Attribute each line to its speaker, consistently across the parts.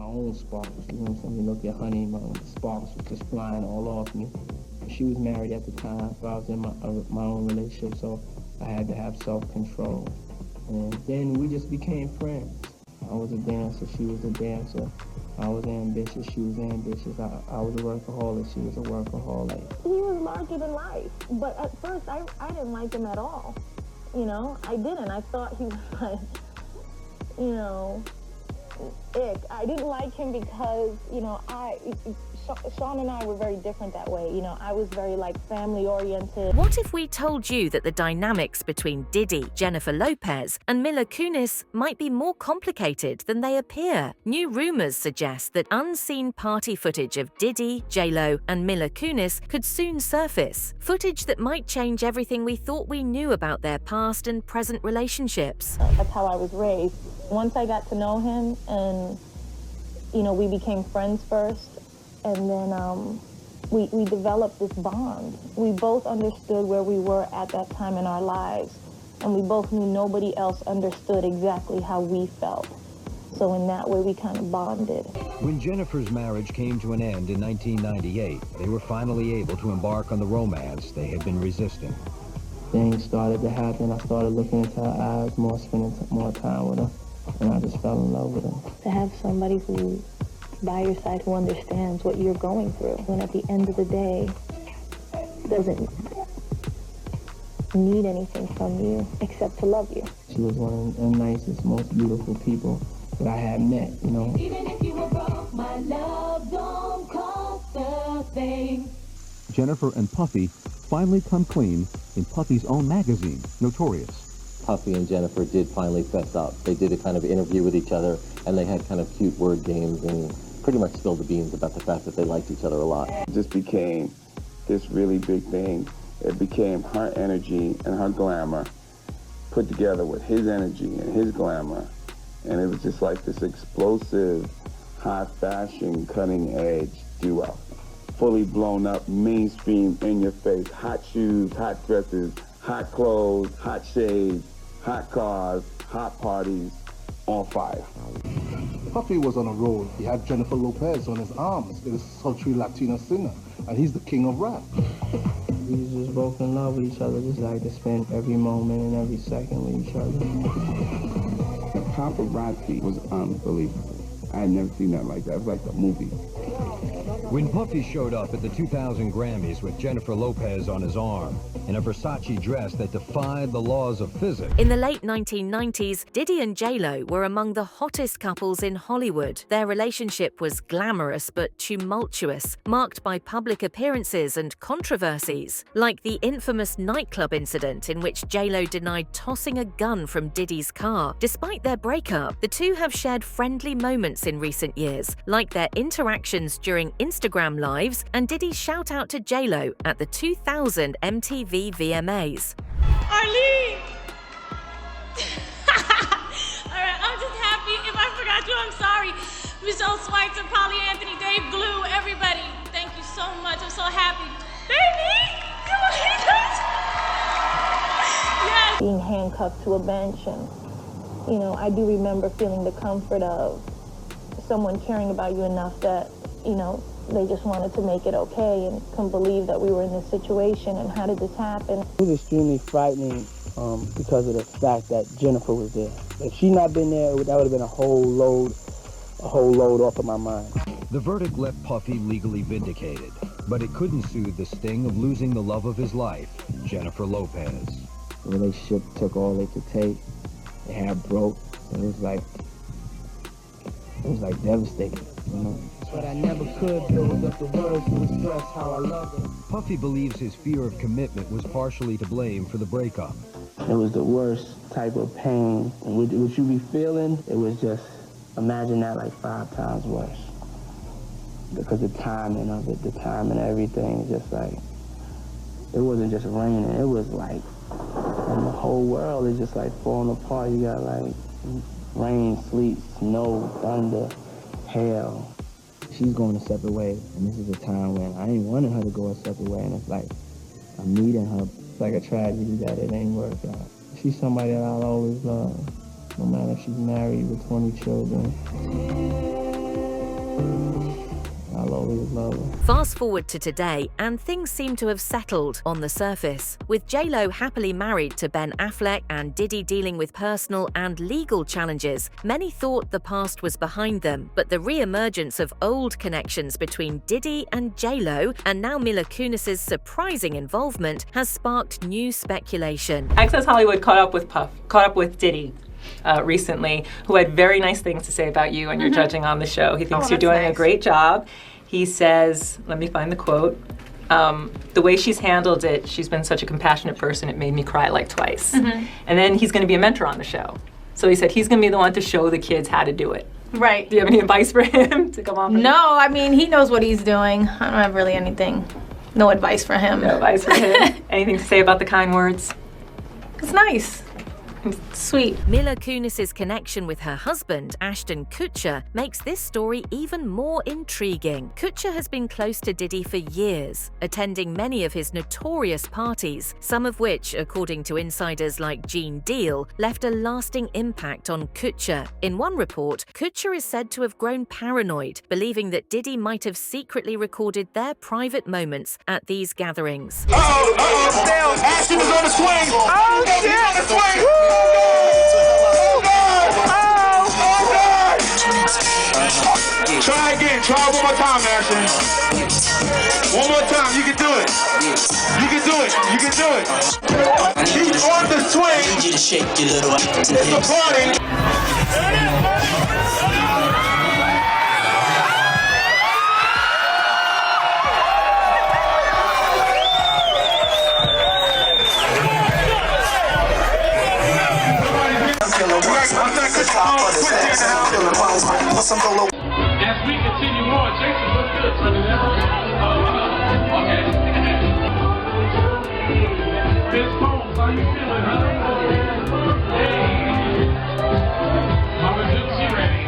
Speaker 1: my own sparkles. You know what I'm saying? You look at Honey, my sparkles was just flying all off me. She was married at the time, so I was in my own relationship, so I had to have self-control. And then we just became friends. I was a dancer, she was a dancer. I was ambitious, she was ambitious. I was a workaholic, she was a workaholic.
Speaker 2: He was larger than life, but at first I didn't like him at all. You know, I didn't. I thought he was like, you know, ick. I didn't like him because, you know, Sean and I were very different that way. You know, I was very, like, family-oriented.
Speaker 3: What if we told you that the dynamics between Diddy, Jennifer Lopez, and Mila Kunis might be more complicated than they appear? New rumors suggest that unseen party footage of Diddy, JLO, and Mila Kunis could soon surface. Footage that might change everything we thought we knew about their past and present relationships.
Speaker 2: That's how I was raised. Once I got to know him and, you know, we became friends first, and then we developed this bond. We both understood where we were at that time in our lives, and we both knew nobody else understood exactly how we felt. So in that way, we kind of bonded.
Speaker 4: When Jennifer's marriage came to an end in 1998, they were finally able to embark on the romance they had been resisting.
Speaker 1: Things started to happen. I started looking into her eyes more, spending more time with her, and I just fell in love with her.
Speaker 2: To have somebody who by your side who understands what you're going through, and at the end of the day doesn't need anything from you except to love you.
Speaker 1: She was one of the nicest, most beautiful people that I had met, you know.
Speaker 5: Even if you were broke, my love don't cost a thing.
Speaker 6: Jennifer and Puffy finally come clean in Puffy's own magazine, Notorious.
Speaker 7: Puffy and Jennifer did finally fess up. They did a kind of interview with each other, and they had kind of cute word games and pretty much spilled the beans about the fact that they liked each other a lot.
Speaker 8: It just became this really big thing. It became her energy and her glamour put together with his energy and his glamour. And it was just like this explosive, high fashion, cutting edge duo. Fully blown up, mainstream, in your face, hot shoes, hot dresses, hot clothes, hot shades, hot cars, hot parties, on fire.
Speaker 9: Puffy was on a roll. He had Jennifer Lopez on his arms, this sultry Latino singer, and he's the king of rap.
Speaker 1: We was just both in love with each other, just like to spend every moment and every second with each other.
Speaker 8: The paparazzi was unbelievable. I had never seen that like that. It was like a movie.
Speaker 4: When Puffy showed up at the 2000 Grammys with Jennifer Lopez on his arm, in a Versace dress that defied the laws of physics.
Speaker 3: In the late 1990s, Diddy and JLO were among the hottest couples in Hollywood. Their relationship was glamorous but tumultuous, marked by public appearances and controversies, like the infamous nightclub incident in which JLO denied tossing a gun from Diddy's car. Despite their breakup, the two have shared friendly moments in recent years, like their interactions during Instagram Lives and Diddy's shout-out to JLO at the 2000 MTV VMAs.
Speaker 5: Arlene! Alright, I'm just happy. If I forgot you, I'm sorry. Michelle Schweitzer, Polly Anthony, Dave Glue, everybody. Thank you so much. I'm so happy. Baby! You want this? Yes!
Speaker 2: Being handcuffed to a bench, and, you know, I do remember feeling the comfort of someone caring about you enough that, you know, they just wanted to make it okay and couldn't believe that we were in this situation and how did this happen.
Speaker 1: It was extremely frightening because of the fact that Jennifer was there. If she'd not been there, that would have been a whole load off of my mind.
Speaker 4: The verdict left Puffy legally vindicated, but it couldn't soothe the sting of losing the love of his life, Jennifer Lopez.
Speaker 1: The relationship took all it could take. It had broke. So it was like devastating, you know. But I never could build up the words to express how I love her.
Speaker 4: Puffy believes his fear of commitment was partially to blame for the breakup.
Speaker 1: It was the worst type of pain. And what you be feeling, it was just, imagine that like 5 times worse. Because the timing of it, the timing of everything, just like, it wasn't just raining, it was like, and the whole world is just like falling apart. You got like rain, sleet, snow, thunder, hail. She's going a separate way, and this is a time when I ain't wanting her to go a separate way, and it's like, I'm meeting her. It's like a tragedy that it ain't worked out. She's somebody that I'll always love, no matter if she's married with 20 children. I'll always love her.
Speaker 3: Fast forward to today, and things seem to have settled on the surface. With JLo happily married to Ben Affleck and Diddy dealing with personal and legal challenges, many thought the past was behind them. But the re-emergence of old connections between Diddy and JLo, and now Mila Kunis' surprising involvement, has sparked new speculation.
Speaker 10: Access Hollywood caught up with Diddy recently, who had very nice things to say about you and your judging on the show. He thinks you're doing a great job. He says, let me find the quote, the way she's handled it, she's been such a compassionate person, it made me cry like twice. And then he's going to be a mentor on the show. So he said he's going to be the one to show the kids how to do it.
Speaker 2: Right.
Speaker 10: Do you have any advice for him to come on?
Speaker 2: No, I mean, he knows what he's doing. I don't have really anything, no advice for him.
Speaker 10: No advice for him. Anything to say about the kind words?
Speaker 2: It's nice. Sweet.
Speaker 3: Mila Kunis' connection with her husband, Ashton Kutcher, makes this story even more intriguing. Kutcher has been close to Diddy for years, attending many of his notorious parties, some of which, according to insiders like Gene Deal, left a lasting impact on Kutcher. In one report, Kutcher is said to have grown paranoid, believing that Diddy might have secretly recorded their private moments at these gatherings.
Speaker 11: Ashton is on the swing! Oh, shit! On the swing! Try again. Try one more time, Ashton. One more time. You can do it. You can do it. You can do it. He's on the swing. It's a party.
Speaker 12: As we continue on, Jason, what's good, okay. Miss Combs, how you feeling, huh? Hey. Mama Duke, she ready.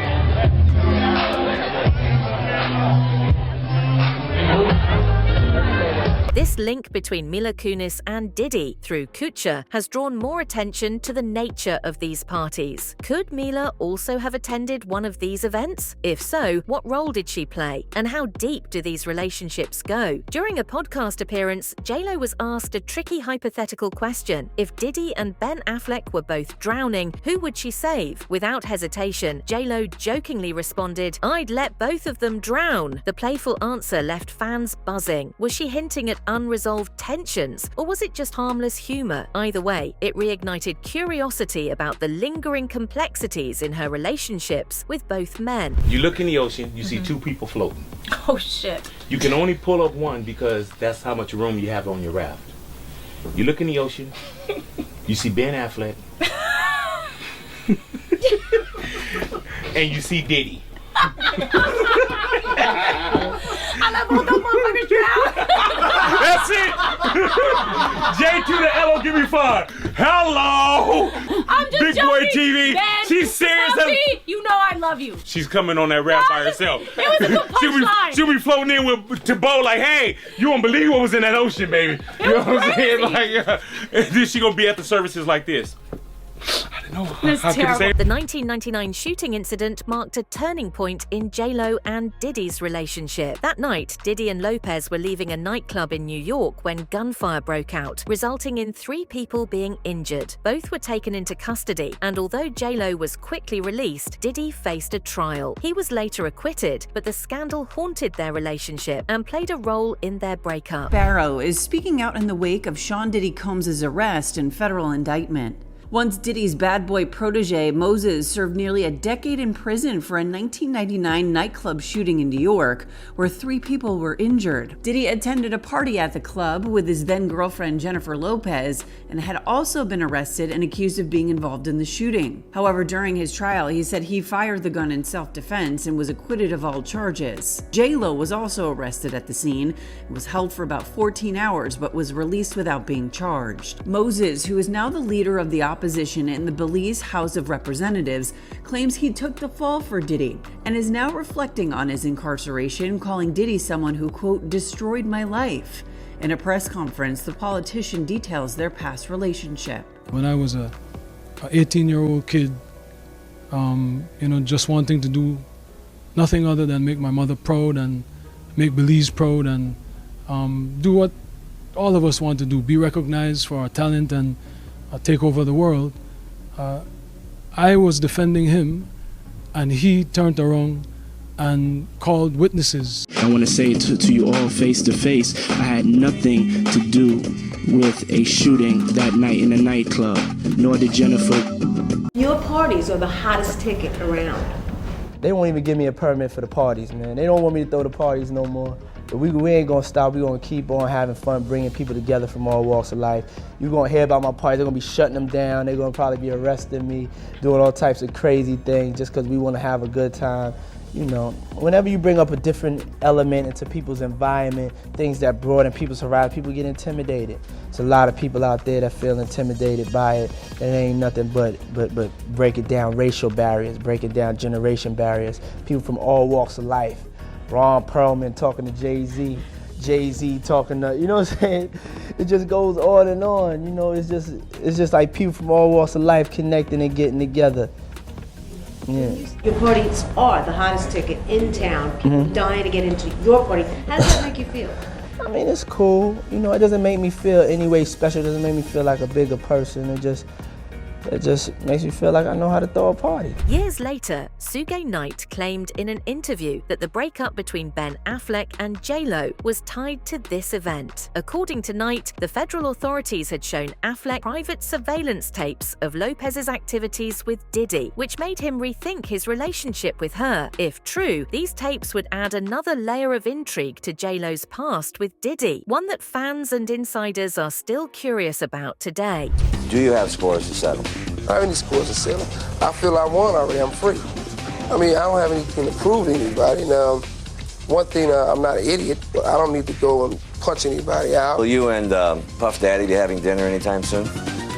Speaker 3: This link between Mila Kunis and Diddy through Kutcher has drawn more attention to the nature of these parties. Could Mila also have attended one of these events? If so, what role did she play? And how deep do these relationships go? During a podcast appearance, JLo was asked a tricky hypothetical question. If Diddy and Ben Affleck were both drowning, who would she save? Without hesitation, JLo jokingly responded, "I'd let both of them drown." The playful answer left fans buzzing. Was she hinting at unresolved tensions, or was it just harmless humor? Either way, it reignited curiosity about the lingering complexities in her relationships with both men.
Speaker 13: You look in the ocean, you see two people floating.
Speaker 2: Oh, shit.
Speaker 13: You can only pull up one because that's how much room you have on your raft. You look in the ocean, you see Ben Affleck, and you see Diddy.
Speaker 2: I let both those motherfuckers drown.
Speaker 13: That's it. J to the L, give me 5. Hello.
Speaker 2: I'm just
Speaker 13: Big
Speaker 2: joking,
Speaker 13: Boy TV.
Speaker 2: Ben.
Speaker 13: She's serious.
Speaker 2: You know I love you.
Speaker 13: She's coming on that raft by herself.
Speaker 2: It was a good punchline.
Speaker 13: She'll be floating in to Bo like, hey, you won't believe what was in that ocean, baby. You know what I'm saying? Like, and then she gonna be at the services like this. I don't know.
Speaker 3: That's terrible. The 1999 shooting incident marked a turning point in JLo and Diddy's relationship. That night, Diddy and Lopez were leaving a nightclub in New York when gunfire broke out, resulting in 3 people being injured. Both were taken into custody, and although JLo was quickly released, Diddy faced a trial. He was later acquitted, but the scandal haunted their relationship and played a role in their breakup.
Speaker 14: Barrow is speaking out in the wake of Sean Diddy Combs' arrest and federal indictment. Once Diddy's bad boy protege, Moses, served nearly a decade in prison for a 1999 nightclub shooting in New York, where 3 people were injured. Diddy attended a party at the club with his then-girlfriend Jennifer Lopez and had also been arrested and accused of being involved in the shooting. However, during his trial, he said he fired the gun in self-defense and was acquitted of all charges. JLo was also arrested at the scene and was held for about 14 hours, but was released without being charged. Moses, who is now the leader of the opposition in the Belize House of Representatives, claims he took the fall for Diddy and is now reflecting on his incarceration, calling Diddy someone who, quote, destroyed my life. In a press conference, the politician details their past relationship.
Speaker 15: When I was a 18-year-old kid, just wanting to do nothing other than make my mother proud and make Belize proud and do what all of us want to do, be recognized for our talent and take over the world. I was defending him, and he turned around and called witnesses.
Speaker 1: I want to say to you all face to face, I had nothing to do with a shooting that night in a nightclub, nor did Jennifer.
Speaker 16: Your parties are the hottest ticket around.
Speaker 1: They won't even give me a permit for the parties, man. They don't want me to throw the parties no more. But we ain't gonna stop. We're gonna keep on having fun, bringing people together from all walks of life. You're gonna hear about my parties. They're gonna be shutting them down. They're gonna probably be arresting me, doing all types of crazy things just because we wanna have a good time. You know, whenever you bring up a different element into people's environment, things that broaden people's horizon, people get intimidated. There's a lot of people out there that feel intimidated by it. It ain't nothing but breaking down racial barriers, breaking down generation barriers. People from all walks of life. Ron Perlman talking to Jay-Z, Jay-Z talking to, you know what I'm saying? It just goes on and on. You know, it's just like people from all walks of life connecting and getting together. Yeah.
Speaker 16: Your parties are the hottest ticket in town. People dying to get into your party. How does that make you feel?
Speaker 1: I mean, it's cool. You know, it doesn't make me feel any way special. It doesn't make me feel like a bigger person. It just makes me feel like I know how to throw a party.
Speaker 3: Years later, Suge Knight claimed in an interview that the breakup between Ben Affleck and JLO was tied to this event. According to Knight, the federal authorities had shown Affleck private surveillance tapes of Lopez's activities with Diddy, which made him rethink his relationship with her. If true, these tapes would add another layer of intrigue to JLo's past with Diddy, one that fans and insiders are still curious about today.
Speaker 17: Do you have scores to settle?
Speaker 18: I have any scores to settle. I feel I won already. I'm free. I mean, I don't have anything to prove to anybody. Now, one thing, I'm not an idiot, but I don't need to go and punch anybody out.
Speaker 17: Will you and Puff Daddy be having dinner anytime soon?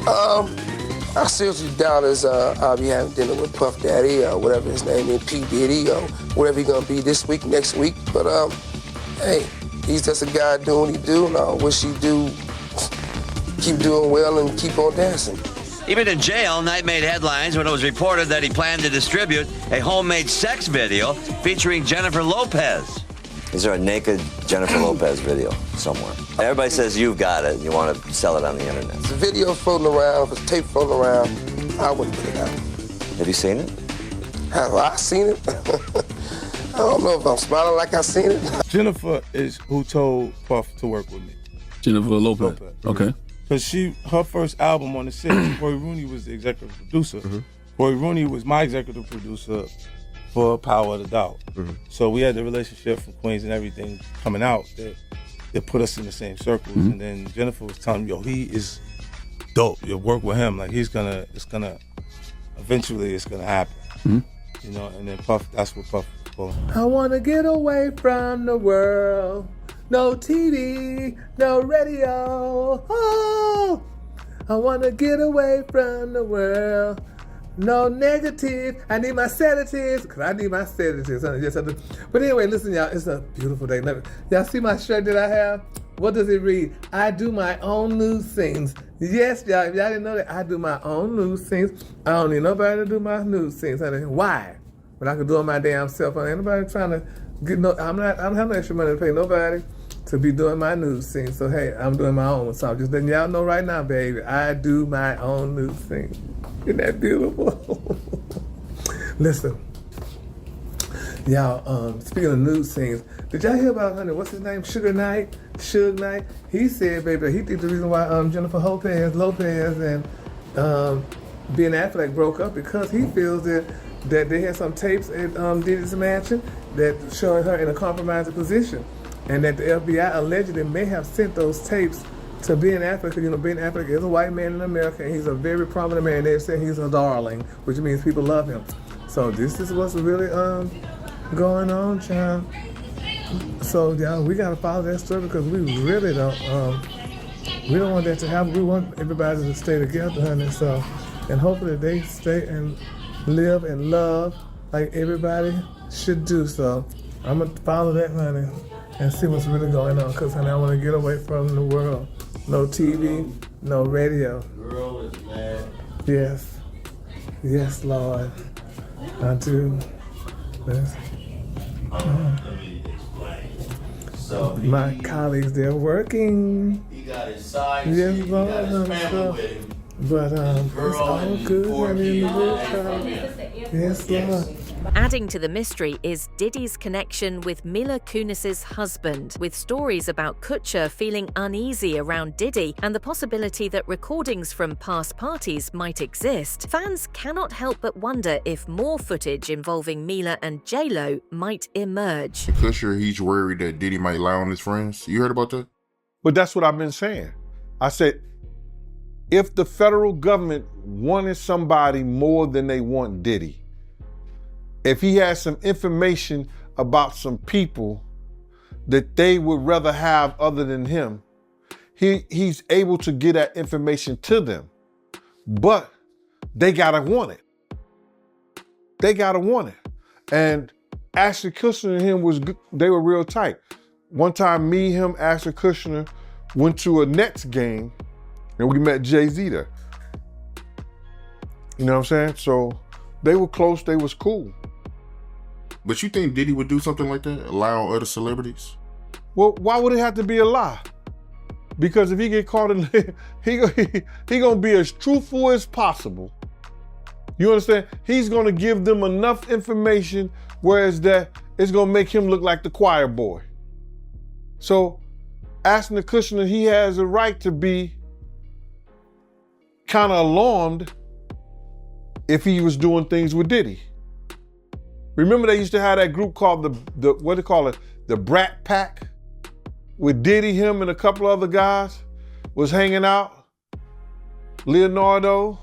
Speaker 18: I seriously doubt I'll be having dinner with Puff Daddy or whatever his name is, P. Diddy, or whatever he's gonna be this week, next week. But hey, he's just a guy doing what he do, and I wish he do keep doing well and keep on dancing.
Speaker 17: Even in jail, Knight made headlines when it was reported that he planned to distribute a homemade sex video featuring Jennifer Lopez. Is there a naked Jennifer Lopez video somewhere? Everybody says you've got it and you want to sell it on the internet.
Speaker 18: If the video's floating around, if it's tape floating around, I wouldn't put it out.
Speaker 17: Have you seen it?
Speaker 18: Have I seen it? I don't know if I'm smiling like I seen it.
Speaker 19: Jennifer is who told Puff to work with me.
Speaker 6: Jennifer Lopez. Okay.
Speaker 19: Because her first album on the set, Roy Rooney was the executive producer. Roy Rooney was my executive producer for Power of the Dog. So we had the relationship from Queens and everything coming out that put us in the same circles. And then Jennifer was telling me, yo, he is dope. You work with him, like eventually it's gonna happen. You know, and then Puff, that's what Puff was calling.
Speaker 20: I wanna get away from the world. No TV, no radio. Oh, I wanna get away from the world. No negative. I need my sedatives, cause I need my sedatives. But anyway, listen, y'all, it's a beautiful day. Y'all see my shirt that I have? What does it read? I do my own news scenes. Yes, y'all, if y'all didn't know that, I do my own news scenes. I don't need nobody to do my news scenes. Why? But I can do it my damn self. Ain't nobody trying to get I don't have no extra money to pay nobody to be doing my news scene. So hey, I'm doing my own. So I'm just letting y'all know right now, baby, I do my own news scene. Isn't that beautiful? Listen, y'all, speaking of news scenes, did y'all hear about, honey, what's his name, Suge Knight? He said, baby, he think the reason why Jennifer Lopez and Ben Affleck broke up because he feels that they had some tapes at Diddy's mansion that showed her in a compromising position. And that the FBI allegedly may have sent those tapes to Ben Affleck. You know, Ben Affleck is a white man in America, and he's a very prominent man. They say he's a darling, which means people love him. So this is what's really going on, child. So y'all, we gotta follow that story because we really don't want that to happen. We want everybody to stay together, honey. So, and hopefully they stay and live and love like everybody should do. So I'm gonna follow that, honey, and see what's really going on, because honey, I want to get away from the world. No TV, no radio.
Speaker 11: Girl is mad.
Speaker 20: Yes, Lord, I do.
Speaker 11: Let me explain. So
Speaker 20: My colleagues, they're working.
Speaker 11: he got his side
Speaker 20: Yes,
Speaker 11: chick, he
Speaker 20: Lord,
Speaker 11: got his family with him.
Speaker 20: But it's
Speaker 11: Girl
Speaker 20: all
Speaker 11: and
Speaker 20: good.
Speaker 11: 4
Speaker 20: I mean,
Speaker 11: kids
Speaker 20: good
Speaker 11: and
Speaker 20: child.
Speaker 11: from him.
Speaker 20: Yes, Lord.
Speaker 3: Adding to the mystery is Diddy's connection with Mila Kunis's husband, with stories about Kutcher feeling uneasy around Diddy and the possibility that recordings from past parties might exist. Fans cannot help but wonder if more footage involving Mila and JLO might emerge.
Speaker 21: Kutcher, he's worried that Diddy might lie on his friends. You heard about that?
Speaker 22: But that's what I've been saying. I said, if the federal government wanted somebody more than they want Diddy, if he has some information about some people that they would rather have other than him, he's able to get that information to them. But they gotta want it. They gotta want it. And Ashton Kutcher and him they were real tight. One time, me, him, Ashton Kutcher went to a Nets game and we met Jay-Z there. You know what I'm saying? So they were close, they was cool.
Speaker 21: But you think Diddy would do something like that? Lie on other celebrities?
Speaker 22: Well, why would it have to be a lie? Because if he get caught in, he gonna be as truthful as possible. You understand? He's gonna give them enough information, whereas that it's gonna make him look like the choir boy. So, Ashton Kutcher, he has a right to be kind of alarmed if he was doing things with Diddy. Remember they used to have that group called the what do they call it? The Brat Pack? With Diddy, him, and a couple other guys was hanging out. Leonardo,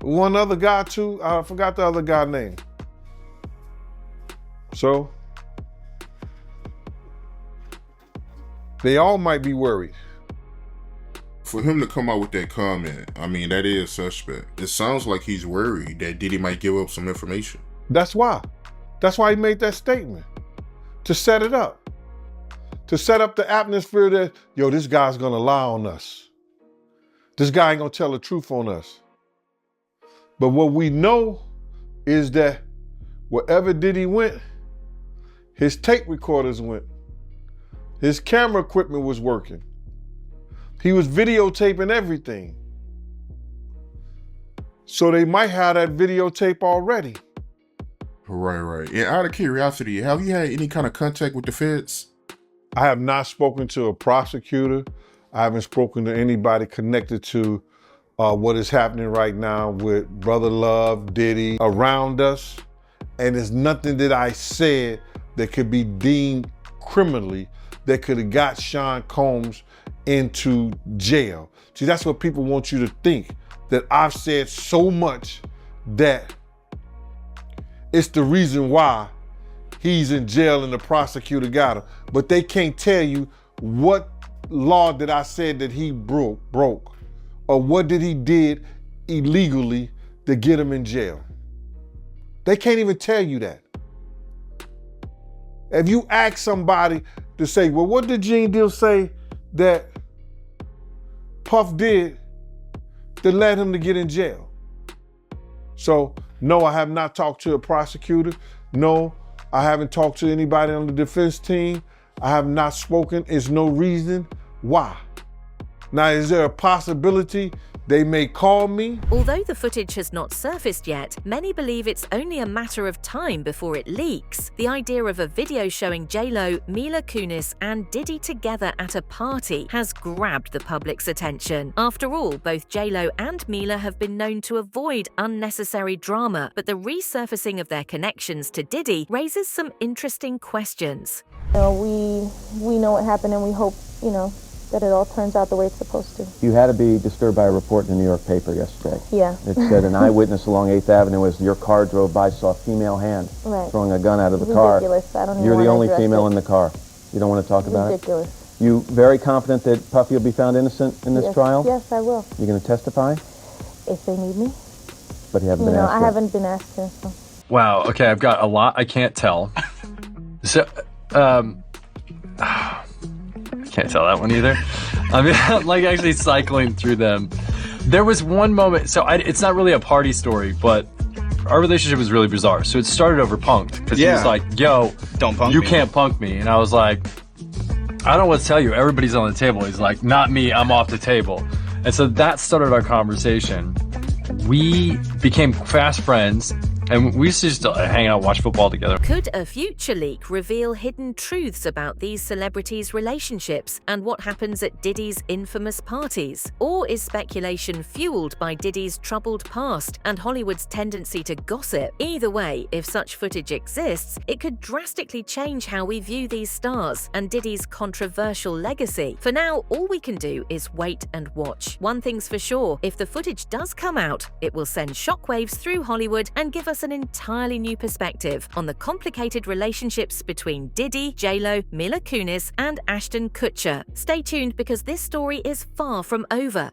Speaker 22: one other guy too. I forgot the other guy's name. So, they all might be worried.
Speaker 21: For him to come out with that comment, I mean, that is suspect. It sounds like he's worried that Diddy might give up some information.
Speaker 22: That's why. That's why he made that statement. To set it up. To set up the atmosphere that, yo, this guy's gonna lie on us. This guy ain't gonna tell the truth on us. But what we know is that wherever Diddy went, his tape recorders went. His camera equipment was working. He was videotaping everything. So they might have that videotape already.
Speaker 21: Right. And out of curiosity, have you had any kind of contact with the feds?
Speaker 22: I have not spoken to a prosecutor. I haven't spoken to anybody connected to what is happening right now with Brother Love, Diddy, around us. And there's nothing that I said that could be deemed criminally that could have got Sean Combs into jail. See, that's what people want you to think, that I've said so much that it's the reason why he's in jail and the prosecutor got him. But they can't tell you what law that I said that he broke, or what did he did illegally to get him in jail. They can't even tell you that. If you ask somebody to say, well, what did Gene Deal say that Puff did that led him to get in jail? So, no, I have not talked to a prosecutor. No, I haven't talked to anybody on the defense team. I have not spoken. There's no reason why. Now, is there a possibility they may call me?
Speaker 3: Although the footage has not surfaced yet, many believe it's only a matter of time before it leaks. The idea of a video showing JLO, Mila Kunis, and Diddy together at a party has grabbed the public's attention. After all, both JLO and Mila have been known to avoid unnecessary drama, but the resurfacing of their connections to Diddy raises some interesting questions.
Speaker 2: We know what happened, and we hope, that it all turns out the way it's supposed to.
Speaker 7: You had to be disturbed by a report in the New York paper yesterday.
Speaker 2: Yeah.
Speaker 7: It said an eyewitness along 8th Avenue as your car drove by saw a female hand throwing a gun out of the car.
Speaker 2: Ridiculous. I don't even
Speaker 7: You're the only
Speaker 2: want to
Speaker 7: female
Speaker 2: address
Speaker 7: in the car. You don't want to talk about
Speaker 2: Ridiculous.
Speaker 7: it? You very confident that Puffy will be found innocent in this trial?
Speaker 2: Yes, I will.
Speaker 7: You're going to testify?
Speaker 2: If they need me.
Speaker 7: But you haven't been asked
Speaker 2: I
Speaker 7: yet.
Speaker 2: haven't been asked to, so.
Speaker 23: Wow, okay, I've got a lot I can't tell. So, I can't tell that one either. I mean, I'm like actually cycling through them. There was one moment, so it's not really a party story, but our relationship was really bizarre. So it started over punked because he was like, "Yo,
Speaker 5: don't punk
Speaker 23: you
Speaker 5: me.
Speaker 23: can't punk me," and I was like, "I don't know what to tell you. Everybody's on the table." He's like, "Not me. I'm off the table." And so that started our conversation. We became fast friends, and we used to just hang out, watch football together.
Speaker 3: Could a future leak reveal hidden truths about these celebrities' relationships and what happens at Diddy's infamous parties? Or is speculation fueled by Diddy's troubled past and Hollywood's tendency to gossip? Either way, if such footage exists, it could drastically change how we view these stars and Diddy's controversial legacy. For now, all we can do is wait and watch. One thing's for sure, if the footage does come out, it will send shockwaves through Hollywood and give us an entirely new perspective on the complicated relationships between Diddy, JLO, Mila Kunis, and Ashton Kutcher. Stay tuned because this story is far from over.